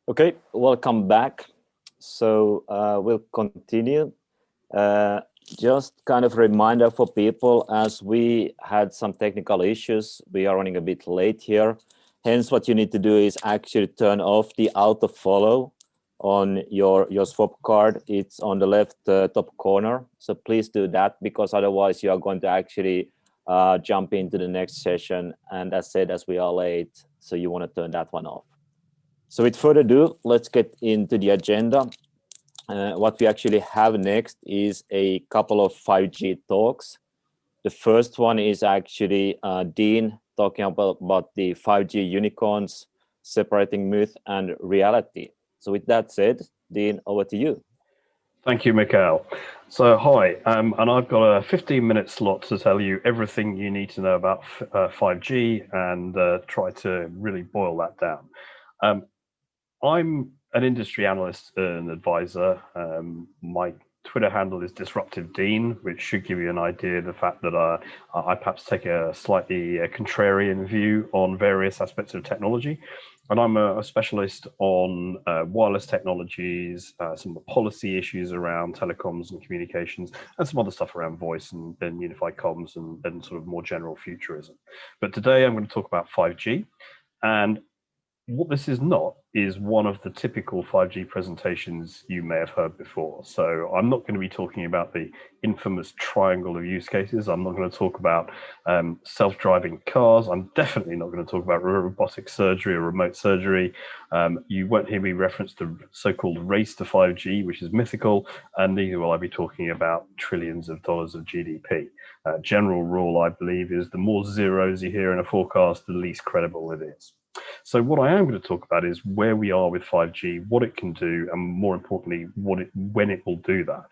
Okay, welcome back. So we'll continue. Just kind of reminder for people, as we had some technical issues, we are running a bit late here. Hence, what you need to do is actually turn off the auto follow on your swap card. It's on the left top corner. So please do that, because otherwise you are going to actually jump into the next session. And as said, as we are late, so you want to turn that one off. So with further ado, let's get into the agenda. What we actually have next is a couple of 5G talks. The first one is actually Dean talking about the 5G unicorns, separating myth and reality. So with that said, Dean, over to you. Thank you, Mikhail. So hi, and I've got a 15-minute slot to tell you everything you need to know about 5G and try to really boil that down. I'm an industry analyst and advisor. My Twitter handle is Disruptive Dean, which should give you an idea of the fact that I perhaps take a slightly contrarian view on various aspects of technology. And I'm a specialist on wireless technologies, some of the policy issues around telecoms and communications, and some other stuff around voice and unified comms and sort of more general futurism. But today I'm going to talk about 5G. And what this is not is one of the typical 5G presentations you may have heard before. So I'm not going to be talking about the infamous triangle of use cases. I'm not going to talk about self-driving cars. I'm definitely not going to talk about robotic surgery or remote surgery. You won't hear me reference the so-called race to 5G, which is mythical, and neither will I be talking about trillions of dollars of GDP. General rule, I believe, is the more zeros you hear in a forecast, the least credible it is. So what I am going to talk about is where we are with 5G, what it can do, and more importantly, when it will do that.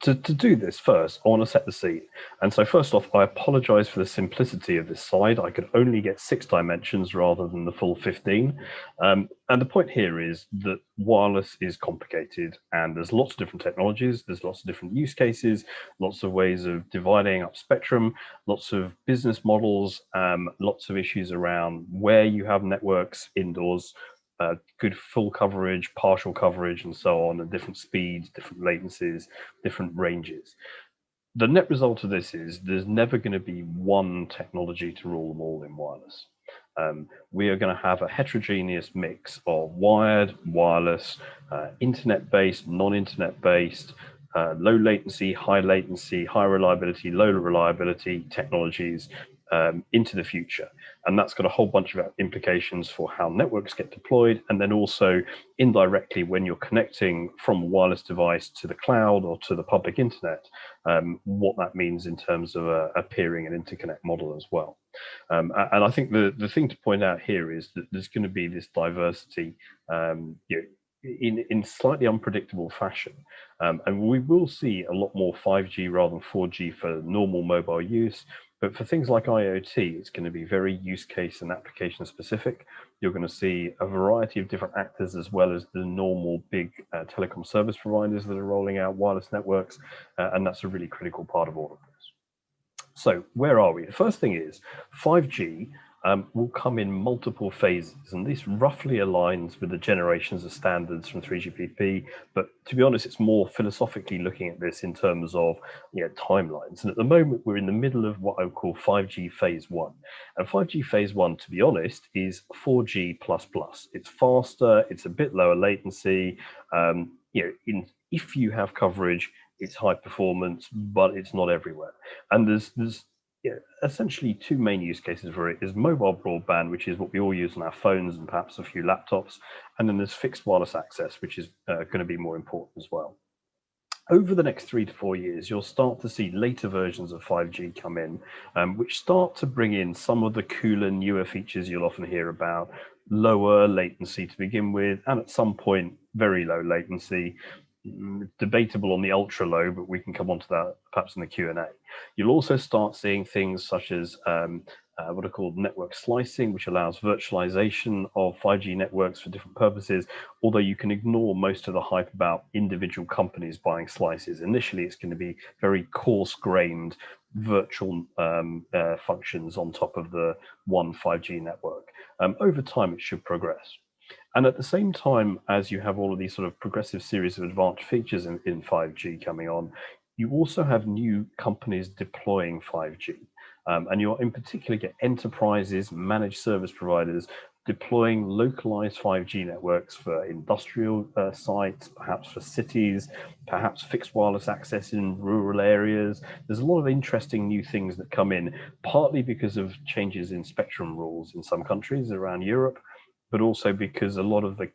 To do this, first, I want to set the scene. And so first off, I apologize for the simplicity of this slide. I could only get 6 dimensions rather than the full 15. And the point here is that wireless is complicated, and there's lots of different technologies, there's lots of different use cases, lots of ways of dividing up spectrum, lots of business models, lots of issues around where you have networks indoors, good full coverage, partial coverage, and so on, and different speeds, different latencies, different ranges. The net result of this is there's never going to be one technology to rule them all in wireless. We are going to have a heterogeneous mix of wired, wireless, internet-based, non-internet-based, low latency, high reliability, low reliability technologies into the future. And that's got a whole bunch of implications for how networks get deployed, and then also indirectly when you're connecting from a wireless device to the cloud or to the public internet, what that means in terms of a peering and interconnect model as well. And I think the thing to point out here is that there's going to be this diversity in slightly unpredictable fashion. And we will see a lot more 5G rather than 4G for normal mobile use. But for things like IoT, it's going to be very use case and application specific. You're going to see a variety of different actors, as well as the normal big telecom service providers that are rolling out wireless networks. And that's a really critical part of all of this. So where are we? The first thing is 5G will come in multiple phases, and this roughly aligns with the generations of standards from 3GPP. But to be honest, it's more philosophically looking at this in terms of timelines. And at the moment, we're in the middle of what I would call 5G phase 1. And 5G phase 1, to be honest, is 4G++. It's faster, it's a bit lower latency. If you have coverage, it's high performance, but it's not everywhere. And there's essentially 2 main use cases for it. Is mobile broadband, which is what we all use on our phones and perhaps a few laptops, and then there's fixed wireless access, which is going to be more important as well. Over the next 3 to 4 years, you'll start to see later versions of 5G come in, which start to bring in some of the cooler, newer features you'll often hear about, lower latency to begin with, and at some point, very low latency. Debatable on the ultra low, but we can come on to that perhaps in the Q&A. You'll also start seeing things such as what are called network slicing, which allows virtualization of 5G networks for different purposes, although you can ignore most of the hype about individual companies buying slices. Initially, it's going to be very coarse-grained virtual functions on top of the one 5G network. Over time, it should progress. And at the same time as you have all of these sort of progressive series of advanced features in 5G coming on, you also have new companies deploying 5G. And you'll in particular get enterprises, managed service providers deploying localized 5G networks for industrial sites, perhaps for cities, perhaps fixed wireless access in rural areas. There's a lot of interesting new things that come in, partly because of changes in spectrum rules in some countries around Europe, but also because a lot of the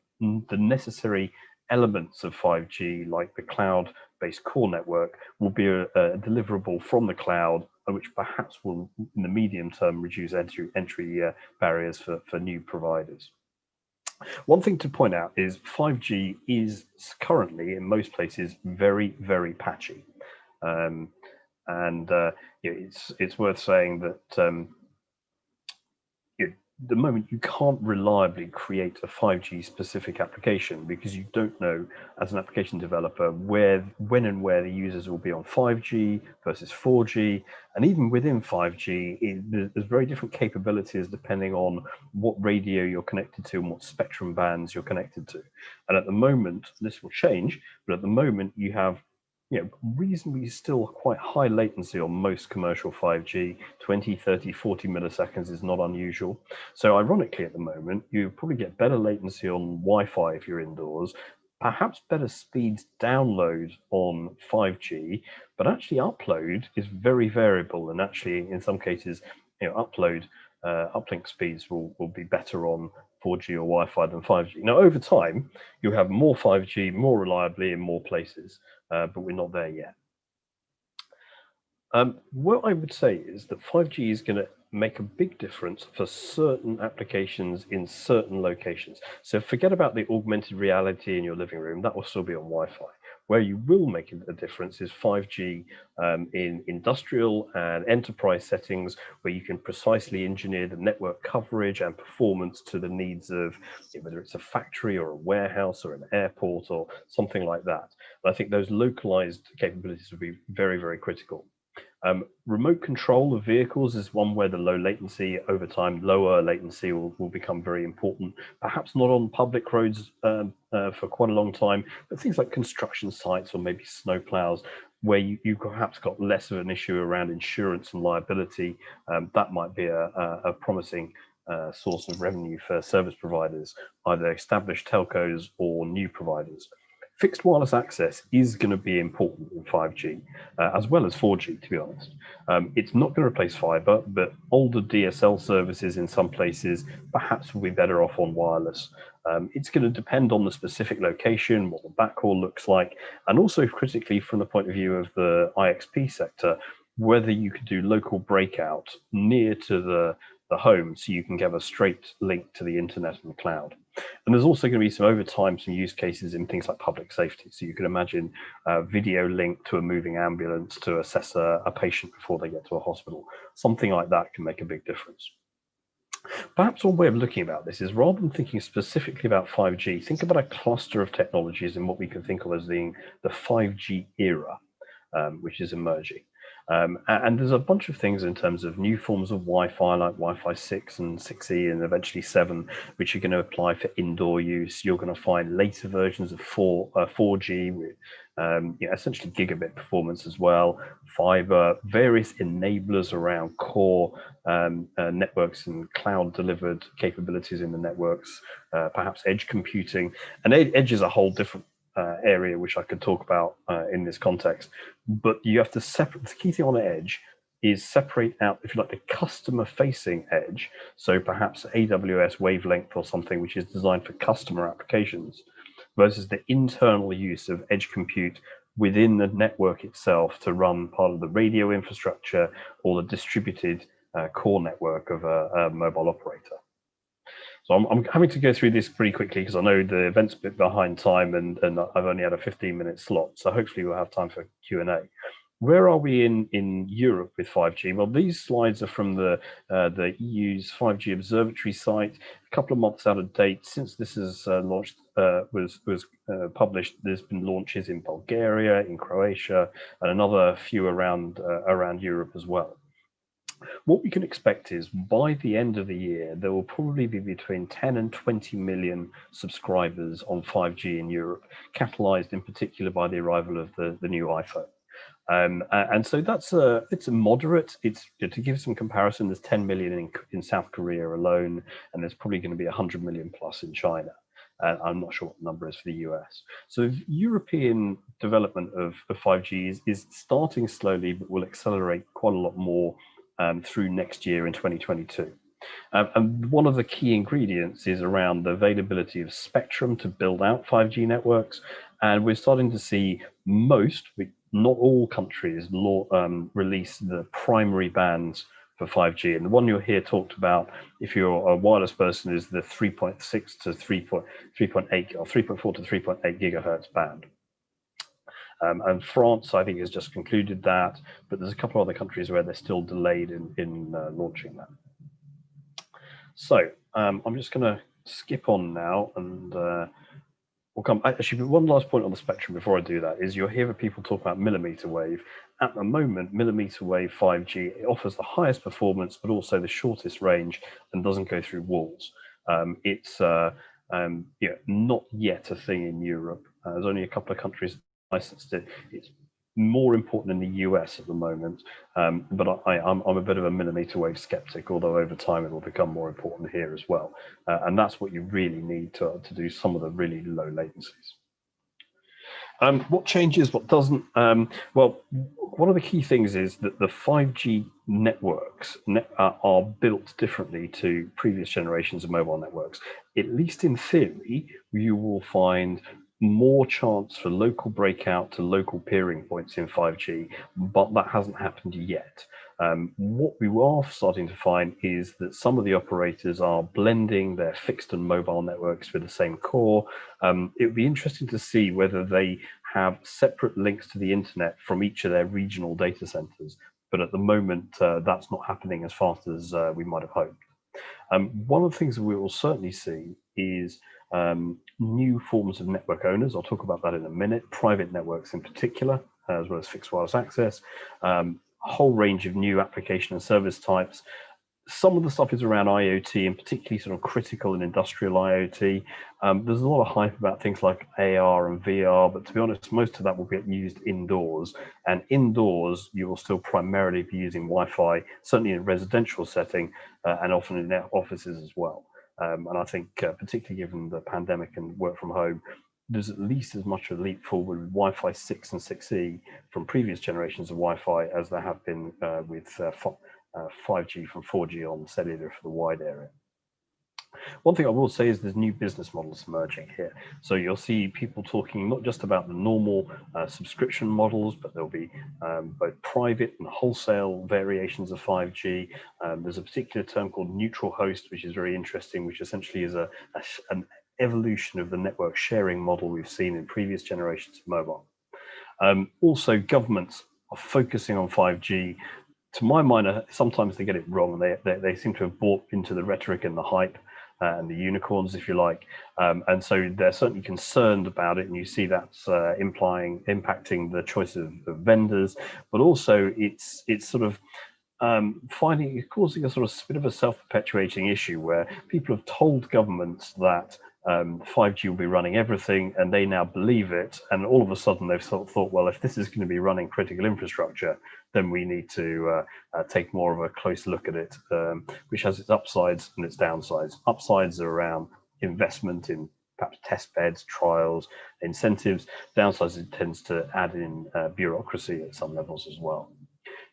necessary elements of 5G, like the cloud-based core network, will be a deliverable from the cloud, which perhaps will, in the medium term, reduce entry barriers for new providers. One thing to point out is 5G is currently, in most places, very, very patchy. It's worth saying that the moment you can't reliably create a 5G specific application because you don't know as an application developer when and where the users will be on 5G versus 4G, and even within 5G there's very different capabilities depending on what radio you're connected to and what spectrum bands you're connected to. And at the moment, this will change, but at the moment you have reasonably still quite high latency on most commercial 5G. 20, 30, 40 milliseconds is not unusual. So ironically, at the moment, you probably get better latency on Wi-Fi if you're indoors, perhaps better speeds download on 5G, but actually upload is very variable. And actually, in some cases, uplink speeds will be better on 4G or Wi-Fi than 5G. Now, over time, you'll have more 5G, more reliably in more places, but we're not there yet. What I would say is that 5G is going to make a big difference for certain applications in certain locations. So forget about the augmented reality in your living room, that will still be on Wi-Fi. Where you will make a difference is 5G in industrial and enterprise settings, where you can precisely engineer the network coverage and performance to the needs of whether it's a factory or a warehouse or an airport or something like that. And I think those localized capabilities will be very, very critical. Remote control of vehicles is one where the low latency over time, lower latency will become very important. Perhaps not on public roads for quite a long time, but things like construction sites or maybe snow plows, where you perhaps got less of an issue around insurance and liability. That might be a promising source of revenue for service providers, either established telcos or new providers. Fixed wireless access is going to be important in 5G, as well as 4G, to be honest. It's not going to replace fiber, but older DSL services in some places perhaps will be better off on wireless. It's going to depend on the specific location, what the backhaul looks like, and also critically from the point of view of the ISP sector, whether you could do local breakout near to the home so you can get a straight link to the internet and the cloud. And there's also going to be over time some use cases in things like public safety. So you can imagine a video link to a moving ambulance to assess a patient before they get to a hospital. Something like that can make a big difference. Perhaps one way of looking about this is, rather than thinking specifically about 5G, think about a cluster of technologies and what we can think of as being the 5G era, which is emerging. And there's a bunch of things in terms of new forms of Wi-Fi, like Wi-Fi 6 and 6E and eventually 7, which are going to apply for indoor use. You're going to find later versions of 4G with essentially gigabit performance as well, fiber, various enablers around core networks and cloud delivered capabilities in the networks, perhaps edge computing. And edge is a whole different area which I could talk about in this context, but you have to separate. The key thing on edge is separate out, if you like, the customer facing edge, so perhaps AWS wavelength or something which is designed for customer applications, versus the internal use of edge compute within the network itself to run part of the radio infrastructure or the distributed core network of a mobile operator. So I'm having to go through this pretty quickly because I know the event's a bit behind time and I've only had a 15-minute slot. So hopefully we'll have time for Q&A. Where are we in Europe with 5G? Well, these slides are from the EU's 5G Observatory site, a couple of months out of date. Since this is launched, was published, there's been launches in Bulgaria, in Croatia, and another few around Europe as well. What we can expect is by the end of the year, there will probably be between 10 and 20 million subscribers on 5G in Europe, capitalized in particular by the arrival of the new iPhone. And so it's a moderate. It's to give some comparison. There's 10 million in South Korea alone, and there's probably going to be 100 million plus in China. I'm not sure what the number is for the US. So European development of 5G is starting slowly, but will accelerate quite a lot more through next year in 2022. And one of the key ingredients is around the availability of spectrum to build out 5G networks. And we're starting to see not all countries release the primary bands for 5G. And the one you'll hear talked about, if you're a wireless person, is the 3.6 to 3.8 or 3.4 to 3.8 gigahertz band. And France, I think, has just concluded that, but there's a couple of other countries where they're still delayed in launching that. So I'm just going to skip on now, and we'll come. Actually, one last point on the spectrum before I do that is you'll hear people talk about millimeter wave. At the moment, millimeter wave 5G it offers the highest performance, but also the shortest range, and doesn't go through walls. It's not yet a thing in Europe. There's only a couple of countries licensed it. It's more important in the US at the moment, but I'm a bit of a millimeter wave skeptic, although over time it will become more important here as well. And that's what you really need to do some of the really low latencies. What changes, what doesn't? Well, one of the key things is that the 5G networks are built differently to previous generations of mobile networks. At least in theory, you will find more chance for local breakout to local peering points in 5G, but that hasn't happened yet. What we are starting to find is that some of the operators are blending their fixed and mobile networks with the same core. It would be interesting to see whether they have separate links to the internet from each of their regional data centers. But at the moment, that's not happening as fast as we might have hoped. One of the things that we will certainly see is new forms of network owners. I'll talk about that in a minute, private networks in particular, as well as fixed wireless access, a whole range of new application and service types. Some of the stuff is around IoT, and particularly sort of critical and industrial IoT. There's a lot of hype about things like AR and VR, but to be honest, most of that will get used indoors. And indoors, you will still primarily be using Wi-Fi, certainly in a residential setting, and often in offices as well. And I think, particularly given the pandemic and work from home, there's at least as much of a leap forward with Wi-Fi 6 and 6E from previous generations of Wi-Fi as there have been with 5G from 4G on cellular for the wide area. One thing I will say is there's new business models emerging here. So you'll see people talking not just about the normal subscription models, but there'll be both private and wholesale variations of 5G. There's a particular term called neutral host, which is very interesting, which essentially is an evolution of the network sharing model we've seen in previous generations of mobile. Also, governments are focusing on 5G. To my mind, sometimes they get it wrong. They seem to have bought into the rhetoric and the hype and the unicorns, if you like. And so they're certainly concerned about it. And you see that's impacting the choice of vendors, but also it's sort of causing a sort of bit of a self-perpetuating issue where people have told governments that 5G will be running everything, and they now believe it. And all of a sudden, they've sort of thought, well, if this is going to be running critical infrastructure, then we need to take more of a close look at it, which has its upsides and its downsides. Upsides are around investment in perhaps test beds, trials, incentives. Downsides, it tends to add in bureaucracy at some levels as well.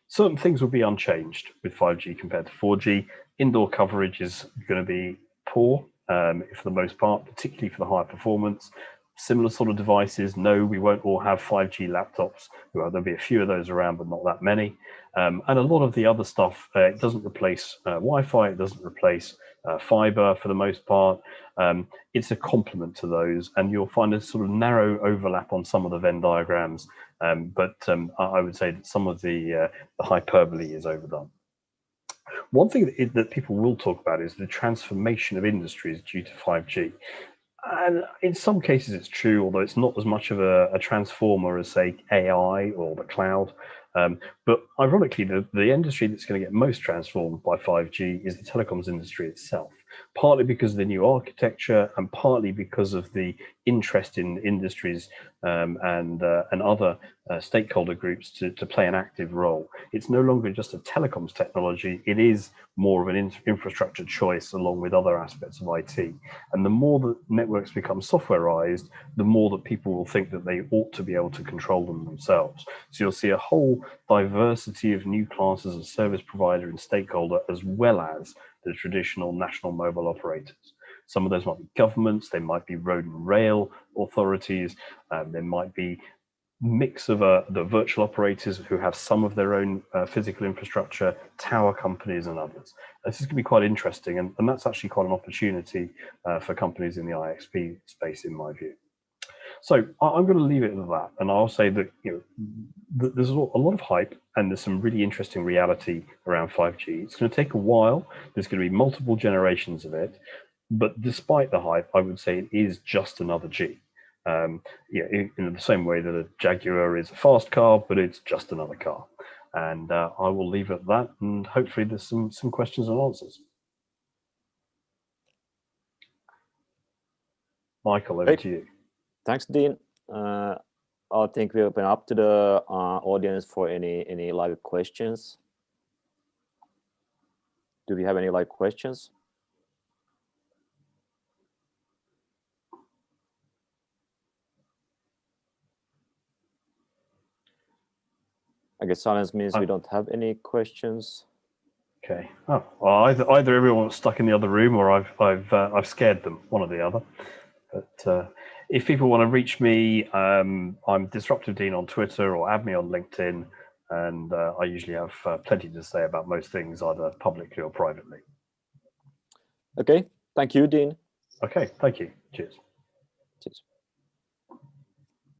Certain things will be unchanged with 5G compared to 4G. Indoor coverage is going to be poor for the most part, particularly for the higher performance. Similar sort of devices, no, we won't all have 5G laptops. Well, there'll be a few of those around, but not that many. And a lot of the other stuff, it doesn't replace Wi-Fi, it doesn't replace fiber for the most part. It's a complement to those, and you'll find a sort of narrow overlap on some of the Venn diagrams. But I would say that some of the hyperbole is overdone. One thing that people will talk about is the transformation of industries due to 5G. And in some cases it's true, although it's not as much of a transformer as, say, AI or the cloud. But ironically, the industry that's going to get most transformed by 5G is the telecoms industry itself, partly because of the new architecture and partly because of the interest in industries and other stakeholder groups to play an active role. It's no longer just a telecoms technology, it is more of an infrastructure choice along with other aspects of IT. And the more that networks become softwareized, the more that people will think that they ought to be able to control them themselves. So you'll see a whole diversity of new classes of service provider and stakeholder, as well as the traditional national mobile operators. Some of those might be governments, they might be road and rail authorities, there might be mix of the virtual operators who have some of their own physical infrastructure, tower companies and others. This is going to be quite interesting, and that's actually quite an opportunity for companies in the IXP space, in my view. So I'm going to leave it at that, and I'll say that there's a lot of hype and there's some really interesting reality around 5G. It's going to take a while. There's going to be multiple generations of it, but despite the hype, I would say it is just another G. In the same way that a Jaguar is a fast car, but it's just another car. And I will leave it at that, and hopefully there's some questions and answers. Michael, over to you. Thanks, Dean. I think we open up to the audience for any live questions. Do we have any live questions? I guess silence means we don't have any questions. Okay. Oh, well, either everyone's stuck in the other room, or I've scared them, one or the other. But if people want to reach me, I'm Disruptive Dean on Twitter, or add me on LinkedIn, and I usually have plenty to say about most things, either publicly or privately. Okay. Thank you, Dean. Okay. Thank you. Cheers. Cheers.